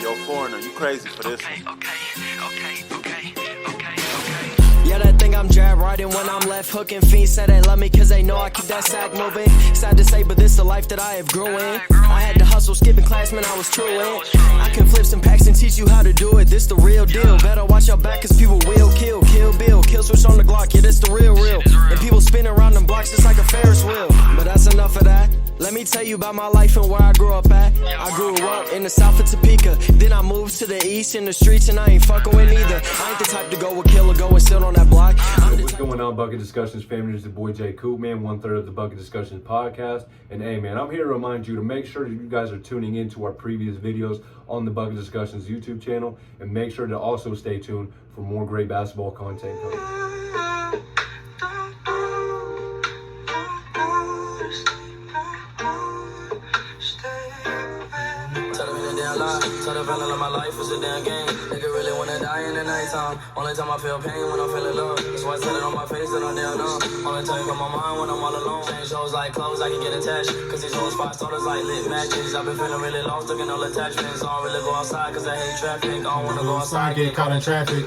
yo, foreigner, you crazy for this one. Yeah, they think I'm jab riding when I'm left hooking. Fiends say they love me cause they know I keep that sack moving. Sad to say, but this the life that I have grew in. I had to hustle, skipping class, man, I was true in. I can flip some packs and teach you how to do it. This the real deal. Better watch your back cause people will kill. Kill Bill, kill switch on the Glock. Yeah, this the real. And people spin around them blocks just like a Ferris wheel. But that's enough of that. Let me tell you about my life and where I grew up at. I grew up in the south of Topeka. Then I moved to the east in the streets and I ain't fucking with neither. I ain't the type to go with kill or go and sit on that block. What's going on, Bucket Discussions family? It's the boy J Coop, man, 1/3 of the Bucket Discussions podcast. And hey, man, I'm here to remind you to make sure that you guys are tuning into our previous videos on the Bucket Discussions YouTube channel. And make sure to also stay tuned for more great basketball content coming. Tell the feeling of my life is a damn game. Nigga really wanna die in the nighttime. Only time I feel pain when I'm feeling love. That's why I tell it on my face that I'm down on. Only time on my mind when I'm all alone. Change hoes like clothes, I can get attached. Cause these hoes $5 like lit matches. I've been feeling really lost, looking all attachments. I don't really go outside cause I hate traffic. I don't wanna go outside, get caught in traffic.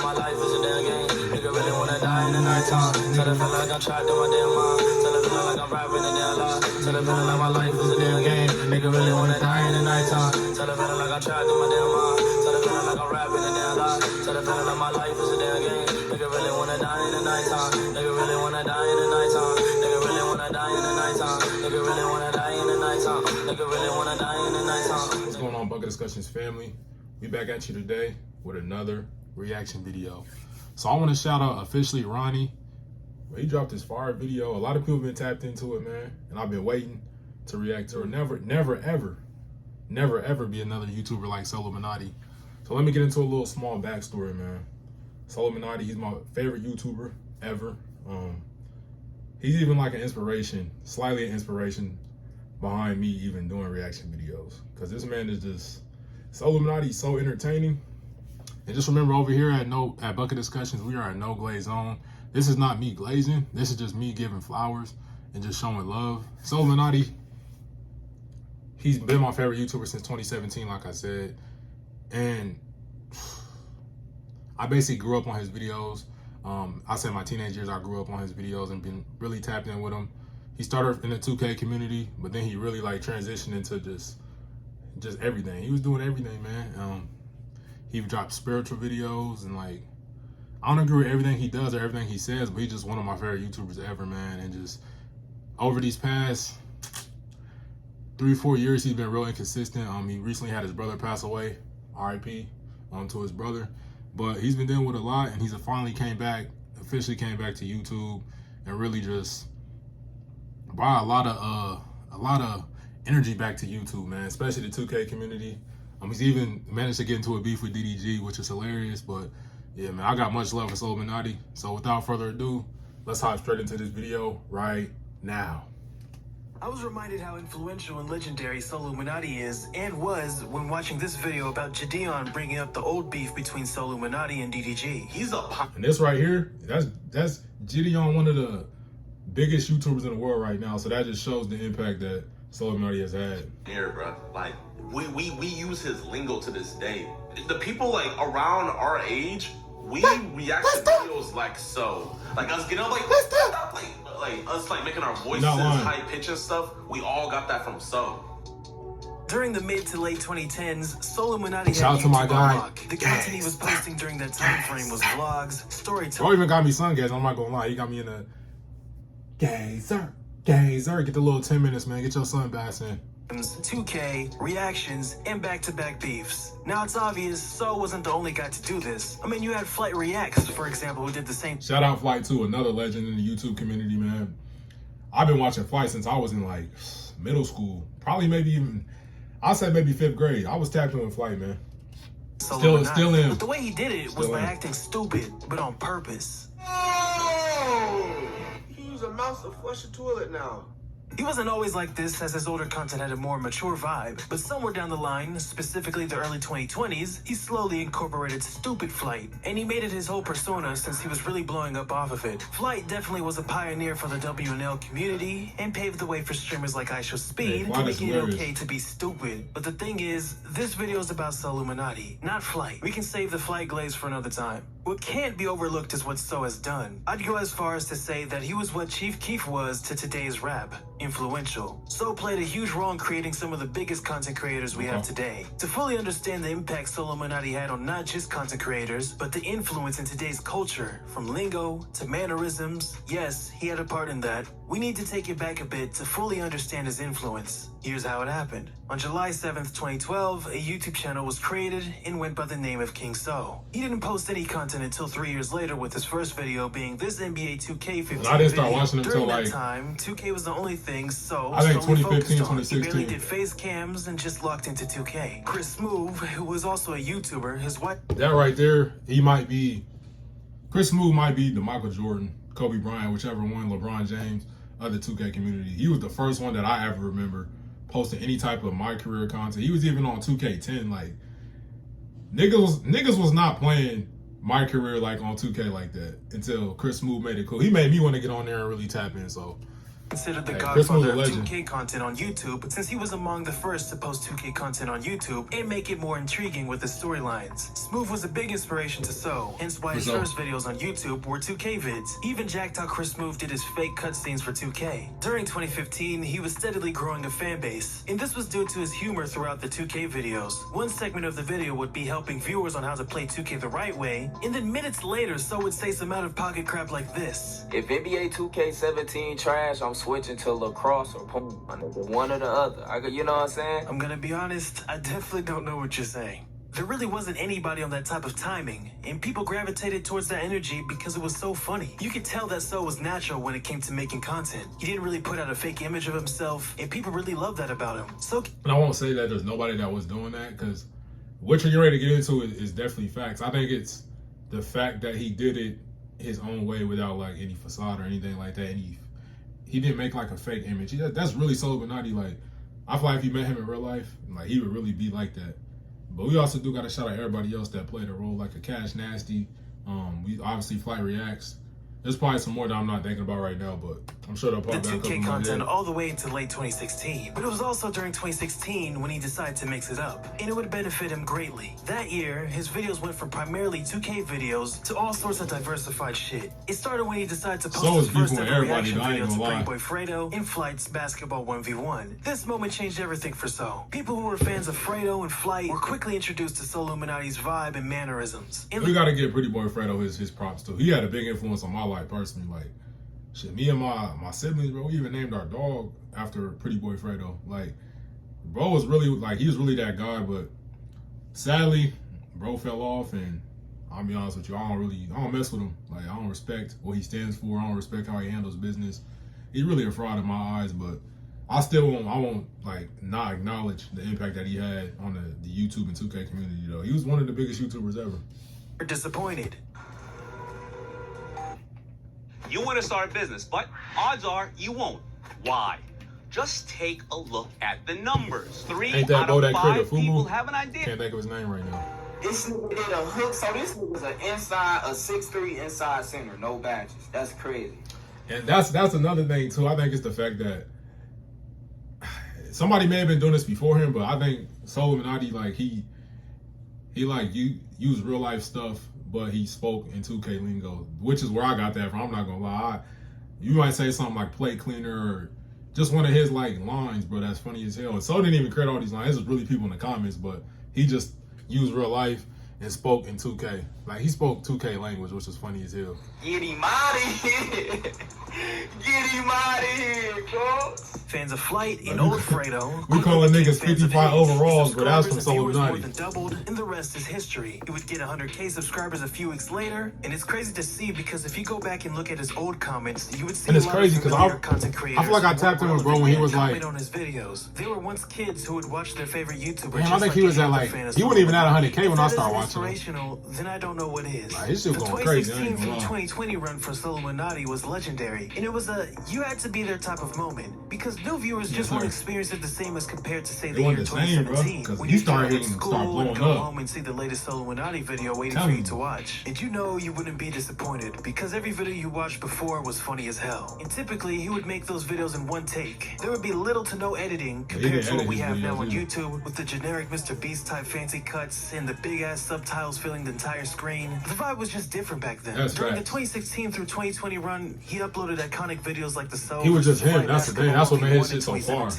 My life is a damn game. Nigga really wanna die in the nighttime. Tell the feeling like I'm trapped in my damn mind. Tell the feeling like I'm rapping a damn lie. Tell the feeling like my life is a damn game. Nigga really wanna die in the nighttime. Tell the feeling like I'm trapped in my damn mind. Tell the feeling like I'm rapping a damn lie. Tell the feeling like my life is a damn game. Nigga really wanna die in the nighttime. Nigga really wanna die in the nighttime. Nigga really wanna die in the nighttime. Nigga really wanna die in the nighttime. Nigga really wanna die in the nighttime. What's going on, Bucket Discussions family? We back at you today with another reaction video. So I want to shout out officially Ronnie. He dropped this fire video. A lot of people have been tapped into it, man, and I've been waiting to react to it. Never ever be another YouTuber like SOLLUMINATI. So let me get into a little small backstory, man. SOLLUMINATI, he's my favorite YouTuber ever. He's even like an inspiration, slightly an inspiration behind me even doing reaction videos, because this man is just SOLLUMINATI is so entertaining. And just remember, over here at Bucket Discussions, we are at No Glaze Zone. This is not me glazing. This is just me giving flowers and just showing love. SOLLUMINATI, he's been my favorite YouTuber since 2017, like I said. And I basically grew up on his videos. I said my teenage years, I grew up on his videos and been really tapped in with him. He started in the 2K community, but then he really like transitioned into just everything. He was doing everything, man. He dropped spiritual videos and like, I don't agree with everything he does or everything he says, but he's just one of my favorite YouTubers ever, man. And just over these past 3-4 years, he's been real inconsistent. He recently had his brother pass away, RIP, to his brother. But he's been dealing with a lot, and he's finally officially came back to YouTube and really just brought a lot of energy back to YouTube, man, especially the 2K community. He's even managed to get into a beef with DDG, which is hilarious. But yeah, man, I got much love for SOLLUMINATI. So without further ado, let's hop straight into this video right now. I was reminded how influential and legendary SOLLUMINATI is and was when watching this video about Gideon bringing up the old beef between SOLLUMINATI and DDG. And this right here, that's Gideon, one of the biggest YouTubers in the world right now. So that just shows the impact that SOLLUMINATI has had. Here, bro, like we use his lingo to this day. The people like around our age, we react to videos like so, like us getting up like us like making our voices high pitch and stuff. We all got that from so. During the mid to late 2010s, SOLLUMINATI Shout out to my guy. The content he was posting during that time frame was vlogs, storytelling. Bro even got me sunglasses. I'm not gonna lie, he got me in a gazer. Get the little 10 minutes, man. Get your sunglasses in. 2K, reactions, and back-to-back beefs. Now it's obvious So wasn't the only guy to do this. I mean, you had Flight Reacts, for example, who did the same. Shout out Flight 2, another legend in the YouTube community, man. I've been watching Flight since I was in like middle school. Probably maybe even, I'll say maybe 5th grade. I was tapped in with Flight, man. Still in. But the way he did it was by acting stupid, but on purpose. You use a mouse to flush a toilet now. He wasn't always like this, as his older content had a more mature vibe, but somewhere down the line, specifically the early 2020s, he slowly incorporated stupid Flight, and he made it his whole persona since he was really blowing up off of it. Flight definitely was a pioneer for the WNL community, and paved the way for streamers like IShowSpeed, making it okay to be stupid. But the thing is, this video is about SOLLUMINATI, not Flight. We can save the Flight glaze for another time. What can't be overlooked is what So has done. I'd go as far as to say that he was what Chief Keef was to today's rap. Influential. So played a huge role in creating some of the biggest content creators we have today. To fully understand the impact SOLLUMINATI had on not just content creators, but the influence in today's culture, from lingo to mannerisms, yes, he had a part in that. We need to take it back a bit to fully understand his influence. Here's how it happened. On July 7th, 2012, a YouTube channel was created and went by the name of King So. He didn't post any content until 3 years later, with his first video being this NBA 2K15 I didn't start watching him During until that like time, 2K was the only thing So I think solely 2015, focused on. 2016. He barely did face cams and just locked into 2K. Chris Smooth, who was also a YouTuber, his wife... That right there, he might be... Chris Smooth might be the Michael Jordan, Kobe Bryant, whichever one, LeBron James, of the 2K community. He was the first one that I ever remember posting any type of my career content. He was even on 2K10. Like, niggas was not playing my career like on 2K like that until Chris Smooth made it cool. He made me want to get on there and really tap in, so... Considered the godfather of 2K content on YouTube, since he was among the first to post 2K content on YouTube and make it more intriguing with the storylines. Smooth was a big inspiration to So, hence why his first videos on YouTube were 2K vids. He even jacked how Chris Smooth did his fake cutscenes for 2K. During 2015, he was steadily growing a fan base, and this was due to his humor throughout the 2K videos. One segment of the video would be helping viewers on how to play 2K the right way, and then minutes later, So would say some out-of-pocket crap like this. If NBA 2K17 trash, I'm switching to lacrosse or pool. One or the other. You know what I'm saying? I'm gonna be honest, I definitely don't know what you're saying. There really wasn't anybody on that type of timing, and people gravitated towards that energy because it was so funny. You could tell that So was natural when it came to making content. He didn't really put out a fake image of himself, and people really loved that about him. So, and I won't say that there's nobody that was doing that, because what you're ready to get into is definitely facts. I think it's the fact that he did it his own way without like any facade or anything like that, and he didn't make like a fake image. That's really SOLLUMINATI. Like, I feel like if you met him in real life, like he would really be like that. But we also do got to shout out everybody else that played a role, like a Cash Nasty. We obviously Flight Reacts. There's probably some more that I'm not thinking about right now, but I'm sure they'll probably the 2K content all the way into late 2016. But it was also during 2016 when he decided to mix it up, and it would benefit him greatly. That year, his videos went from primarily 2K videos to all sorts of diversified shit. It started when he decided to post his first ever reaction video to Boy Fredo in Flight's Basketball 1v1. This moment changed everything for So. People who were fans of Fredo and Flight were quickly introduced to SOLLUMINATI's vibe and mannerisms. We gotta give Pretty Boy Fredo his props too. He had a big influence on my life personally. Like, shit, me and my siblings, bro, we even named our dog after Pretty Boy Fredo. Like, bro was really, like, he was really that guy, but sadly, bro fell off, and I'll be honest with you, I don't mess with him. Like, I don't respect what he stands for. I don't respect how he handles business. He's really a fraud in my eyes, but I won't like not acknowledge the impact that he had on the YouTube and 2K community though. He was one of the biggest YouTubers ever. Disappointed. You want to start a business, but odds are you won't. Why? Just take a look at the numbers. 3 out of 5 people have an idea. Can't think of his name right now. This nigga did a hook, so this nigga's a 6'3" inside center, no badges. That's crazy. And that's another thing too. I think it's the fact that somebody may have been doing this before him, but I think SOLLUMINATI, like he used real life stuff, but he spoke in 2K lingo, which is where I got that from. I'm not gonna lie. You might say something like plate cleaner or just one of his like lines, bro, that's funny as hell. And So didn't even create all these lines. This was really people in the comments, but he just used real life and spoke in 2K. Like, he spoke 2K language, which was funny as hell. Get him out of here. Get him out of here, bro. Fans of Flight and old Fredo. We calling niggas 55 overalls, but that's from SOLLUMINATI. More than doubled, and the rest is history. It would get 100K subscribers a few weeks later, and it's crazy to see because if you go back and look at his old comments, you would see and it's a lot crazy of because content creators. I feel like I tapped in with bro when he was like on his videos. They were once kids who would watch their favorite YouTuber. Man, I think he was at like he wasn't even at 100K when I started watching him. Then I don't know what is. Like, his shit the going crazy. 2016 through 2020 run for SOLLUMINATI was legendary, and it was you had to be their type of moment because New viewers just won't experience it the same as compared to, say, the It year wasn't the same, bro, 2017. because When you you started get out of hitting, school start and blowing go up. home and see the latest SOLLUMINATI video waiting Tell for you me. to watch. And you know you wouldn't be disappointed, because every video you watched before was funny as hell. And typically, he would make those videos in one take. There would be little to no editing compared to what we have now on YouTube, with the generic Mr. Beast type fancy cuts and the big ass subtitles filling the entire screen. The vibe was just different back then. During the 2016 through 2020 run, he uploaded iconic videos like the He was just him. That's the thing. That's what made his shit so far.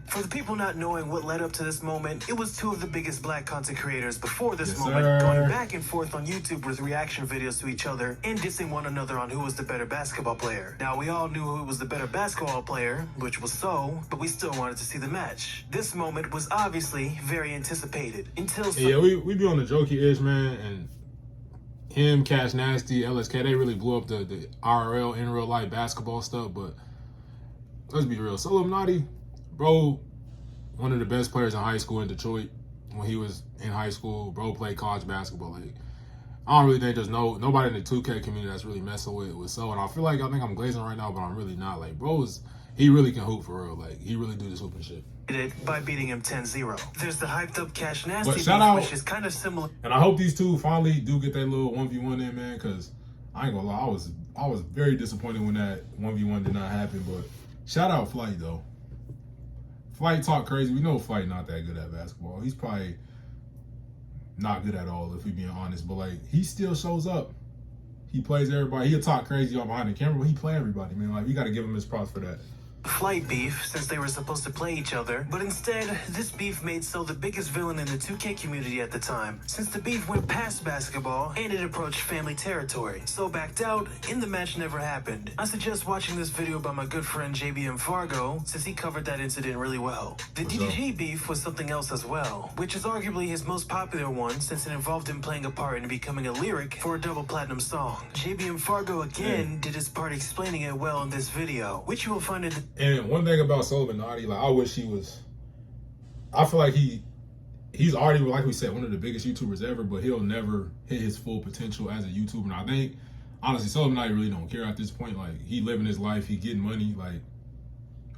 For the people not knowing what led up to this moment, it was two of the biggest black content creators before this moment going back and forth on YouTube with reaction videos to each other and dissing one another on who was the better basketball player. Now, we all knew who was the better basketball player, which was So, but we still wanted to see the match. This moment was obviously very anticipated until... Yeah, we be on the jokey ish, man, and him, Cash Nasty, LSK, they really blew up the IRL, in real life basketball stuff, but let's be real. SOLLUMINATI, bro, one of the best players in high school in Detroit. When he was in high school, bro played college basketball. Like, I don't really think there's nobody in the 2K community that's really messing with So, and I think I'm glazing right now, but I'm really not. Like, bro he really can hoop for real. Like, he really do this hooping shit. By beating him 10-0. There's the hyped up Cash Nasty beef, which is kind of similar. And I hope these two finally do get that little 1v1 in, man, because I ain't gonna lie, I was very disappointed when that 1v1 did not happen, but shout out Flight, though. Flight talk crazy. We know Flight not that good at basketball. He's probably not good at all, if we being honest, but, like, he still shows up. He plays everybody. He'll talk crazy on behind the camera, but he play everybody, man. Like, we got to give him his props for that. Flight beef, since they were supposed to play each other, but instead, this beef made So the biggest villain in the 2K community at the time, since the beef went past basketball and it approached family territory. So backed out, and the match never happened. I suggest watching this video by my good friend JBM Fargo, since he covered that incident really well. The DDG beef was something else as well, which is arguably his most popular one, since it involved him playing a part in becoming a lyric for a double platinum song. JBM Fargo again did his part explaining it well in this video, which you will find in the... And one thing about SOLLUMINATI, like, I wish he was... I feel like he's already, like we said, one of the biggest YouTubers ever, but he'll never hit his full potential as a YouTuber. And I think, honestly, SOLLUMINATI really don't care at this point. Like, he living his life, he getting money, like,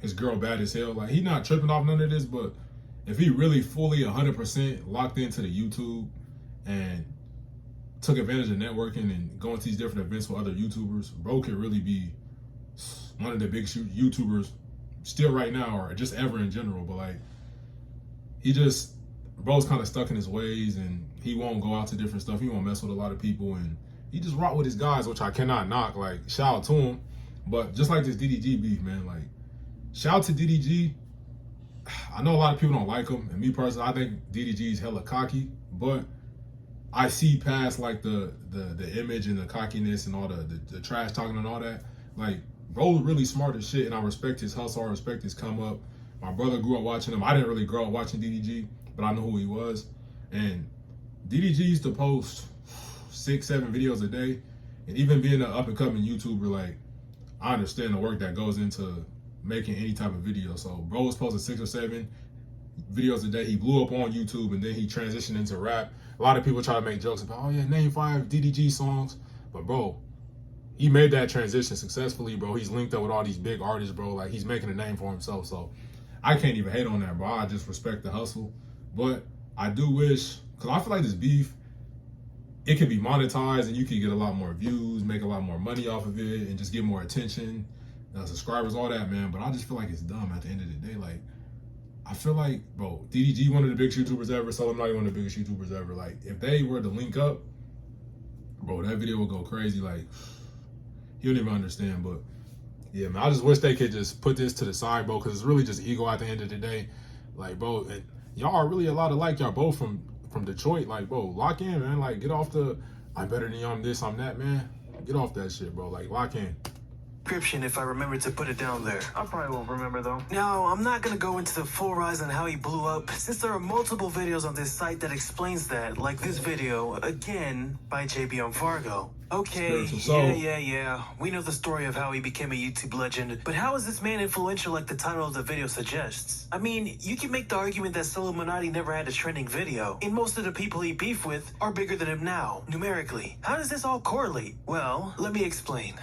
his girl bad as hell. Like, he not tripping off none of this, but if he really fully 100% locked into the YouTube and took advantage of networking and going to these different events with other YouTubers, bro could really be one of the biggest YouTubers still right now, or just ever in general. But, like, bro's kind of stuck in his ways, and he won't go out to different stuff. He won't mess with a lot of people, and he just rock with his guys, which I cannot knock. Like, shout out to him. But just like this DDG beef, man, like, shout out to DDG. I know a lot of people don't like him, and me personally, I think DDG is hella cocky, but I see past, like, the image and the cockiness and all the trash talking and all that. Like, bro really smart as shit, and I respect his hustle, I respect his come up. My brother grew up watching him. I didn't really grow up watching DDG, but I know who he was. And DDG used to post 6-7 videos a day, and even being an up-and-coming YouTuber, like, I understand the work that goes into making any type of video. So bro was posting 6 or 7 videos a day. He blew up on YouTube, and then he transitioned into rap. A lot of people try to make jokes about, oh yeah, name 5 DDG songs, but bro, he made that transition successfully, bro. He's linked up with all these big artists, bro. Like, he's making a name for himself. So I can't even hate on that, bro. I just respect the hustle. But I do wish, because I feel like this beef, it could be monetized and you could get a lot more views, make a lot more money off of it, and just get more attention, subscribers, all that, man. But I just feel like it's dumb at the end of the day. Like, I feel like, bro, DDG, one of the biggest YouTubers ever, SOLLUMINATI, one of the biggest YouTubers ever. Like, if they were to link up, bro, that video would go crazy. Like, you don't even understand. But yeah, man, I just wish they could just put this to the side, bro, because it's really just ego at the end of the day. Like, bro, and y'all are really a lot alike. Y'all both from Detroit. Like, bro, lock in, man. Like, get off the I'm better than you, I'm this, I'm that, man. Get off that shit, bro. Like, lock in. Description if I remember to put it down there. I probably won't remember though. Now, I'm not gonna go into the full rise on how he blew up, since there are multiple videos on this site that explains that, like this video, again, by JBM Fargo. Okay, yeah. We know the story of how he became a YouTube legend, but how is this man influential like the title of the video suggests? I mean, you can make the argument that SOLLUMINATI never had a trending video, and most of the people he beefed with are bigger than him now, numerically. How does this all correlate? Well, let me explain.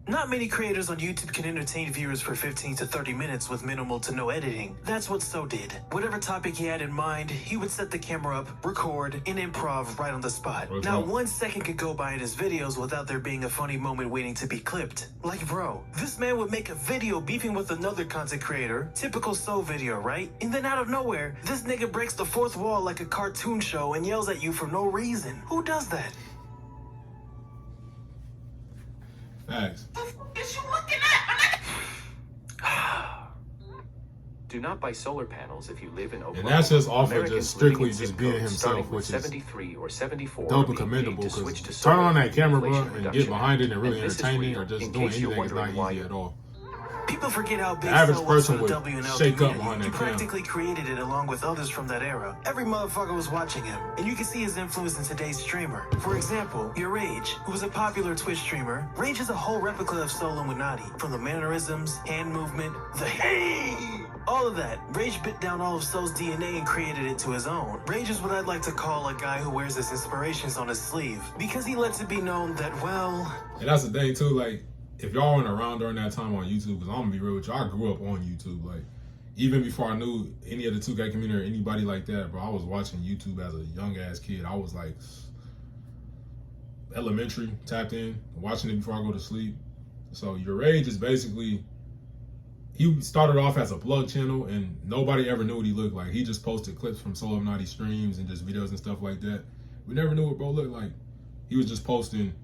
Not many creators on YouTube can entertain viewers for 15 to 30 minutes with minimal to no editing. That's what So did. Whatever topic he had in mind, he would set the camera up, record, and improv right on the spot. Not 1 second could go by in his videos without there being a funny moment waiting to be clipped. Like, bro, this man would make a video beefing with another content creator, typical So video, right? And then out of nowhere, this nigga breaks the fourth wall like a cartoon show and yells at you for no reason. Who does that? Thanks. Do not buy solar panels if you live in Oklahoma. And that's just off of Americans just strictly living in just zip being codes himself, starting with which is 73 or 74 dope and being commendable. paid to switch to Because solar turn on that camera, bro, Inflation and get Reduction behind it and Act. really And this is entertaining real, or just in doing case you're anything is not wondering why easy at all. People forget how big average So was person for the would WNL shake up community. behind He that camera. practically created it along with others from that era. Every motherfucker was watching him, and you can see his influence in today's streamer. For example, your Rage, who was a popular Twitch streamer. Rage is a whole replica of SOLLUMINATI, from the mannerisms, hand movement, the hey, all of that. Rage bit down all of So's DNA and created it to his own. Rage is what I'd like to call a guy who wears his inspirations on his sleeve, because he lets it be known that, well... And that's the thing too, like, if y'all weren't around during that time on YouTube, because I'm gonna be real with you, I grew up on YouTube. Like, even before I knew any of the 2K community or anybody like that, bro, I was watching YouTube as a young ass kid. I was like elementary, tapped in, watching it before I go to sleep. So Your Rage is basically, he started off as a plug channel and nobody ever knew what he looked like. He just posted clips from SOLLUMINATI streams and just videos and stuff like that. We never knew what bro looked like. He was just posting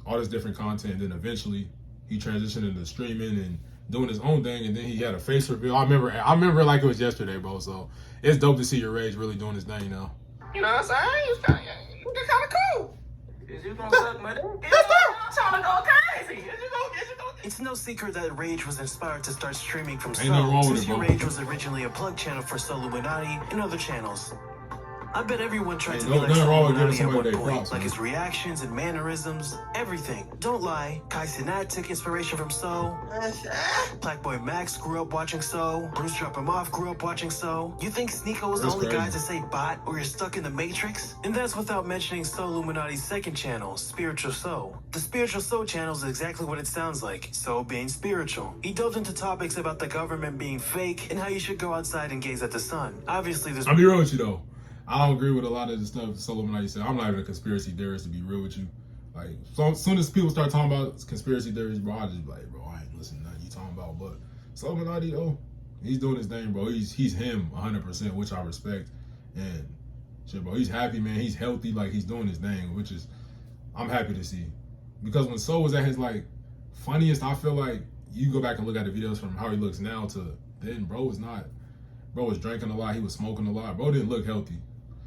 all this different content, and then eventually he transitioned into streaming and doing his own thing, and then he had a face reveal. I remember like it was yesterday, bro. So it's dope to see Your Rage really doing his thing now. You know what I'm saying? You kind of cool. Is you gonna suck my dick? I'm trying to go crazy. Is you gonna... It's no secret that Rage was inspired to start streaming from Ain't nothing wrong So, with since it, bro. Rage was originally a plug channel for SOLLUMINATI and other channels. I bet everyone tried to be Ain't like nothing wrong with giving SOLLUMINATI at somebody one their point, props, like man. his reactions and mannerisms, everything. Don't lie, Kai Cenat took inspiration from So. Blackboy Max grew up watching So. Bruce Drop Him Off grew up watching So. You think Sneeko was That's the only guy crazy. to say bot or you're stuck in the Matrix? And that's without mentioning SOLLUMINATI's second channel, Spiritual So. The Spiritual So channel is exactly what it sounds like, So being spiritual. He delved into topics about the government being fake and how you should go outside and gaze at the sun. Obviously, there's I'll be real with you though. I don't agree with a lot of the stuff SOLLUMINATI said. I'm not even a conspiracy theorist, to be real with you. Like, so as soon as people start talking about conspiracy theories, bro, I just be like, bro, I ain't listening to nothing you talking about. But SOLLUMINATI, oh, he's doing his thing, bro. He's him 100%, which I respect. And shit, bro, he's happy, man. He's healthy, like he's doing his thing, which is I'm happy to see. Because when So was at his like funniest, I feel like you go back and look at the videos from how he looks now to then, bro was drinking a lot, he was smoking a lot. Bro didn't look healthy.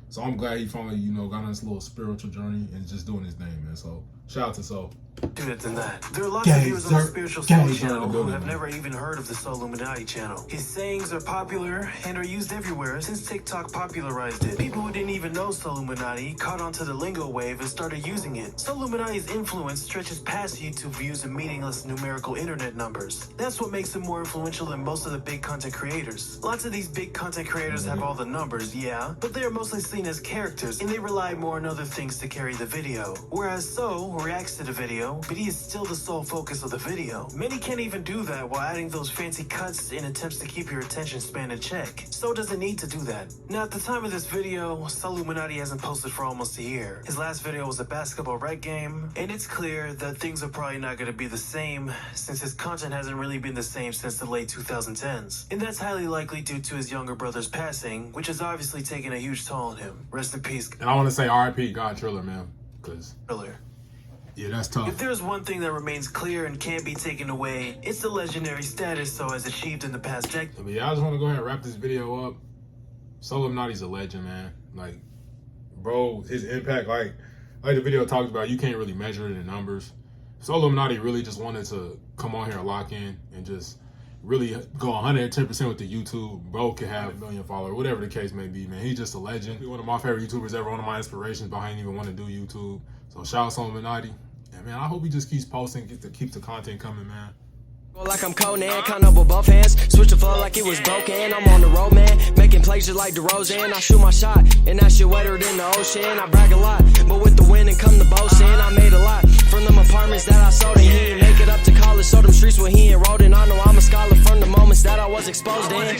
So I'm glad he finally, got on this little spiritual journey and just doing his thing, man. So shout out to So. it than that. There are lots of viewers on the Spiritual Soul GAZER channel who have man. never even heard of the SOLLUMINATI channel. His sayings are popular and are used everywhere since TikTok popularized it. People who didn't even know SOLLUMINATI caught onto the lingo wave and started using it. SOLLUMINATI's influence stretches past YouTube views and meaningless numerical internet numbers. That's what makes him more influential than most of the big content creators. Lots of these big content creators have all the numbers, yeah, but they are mostly seen as characters and they rely more on other things to carry the video. Whereas So reacts to the video, but he is still the sole focus of the video. Many can't even do that while adding those fancy cuts in attempts to keep your attention span in check. So doesn't need to do that. Now at the time of this video, SOLLUMINATI hasn't posted for almost a year. His last video was a basketball rec game, and it's clear that things are probably not going to be the same since his content hasn't really been the same since the late 2010s. And that's highly likely due to his younger brother's passing, which has obviously taken a huge toll on him. Rest in peace. And I want to say RIP God Triller, man. Because, yeah, that's tough. If there's one thing that remains clear and can't be taken away, it's the legendary status So has achieved in the past decade. But yeah, I just want to go ahead and wrap this video up. SOLLUMINATI's a legend, man. Like, bro, his impact, like the video talks about, you can't really measure it in numbers. SOLLUMINATI really just wanted to come on here and lock in and just really go 110% with the YouTube. Bro could have 1 million followers, whatever the case may be, man. He's just a legend. He's one of my favorite YouTubers ever, one of my inspirations behind even wanting to do YouTube. So shout out SOLLUMINATI. And man, I hope he just keeps posting, keeps the content coming, man. Like I'm Conan, count up with both hands. Switch the flow like it was broken. I'm on the road, man, making plays just like DeRozan. I shoot my shot, and that shit wetter than the ocean. I brag a lot, but with the wind and come the boasting. I made a lot from them apartments that I sold, and he didn't make it up to college. So them streets where he enrolled in. I know I'm a scholar from the moments that I was exposed in.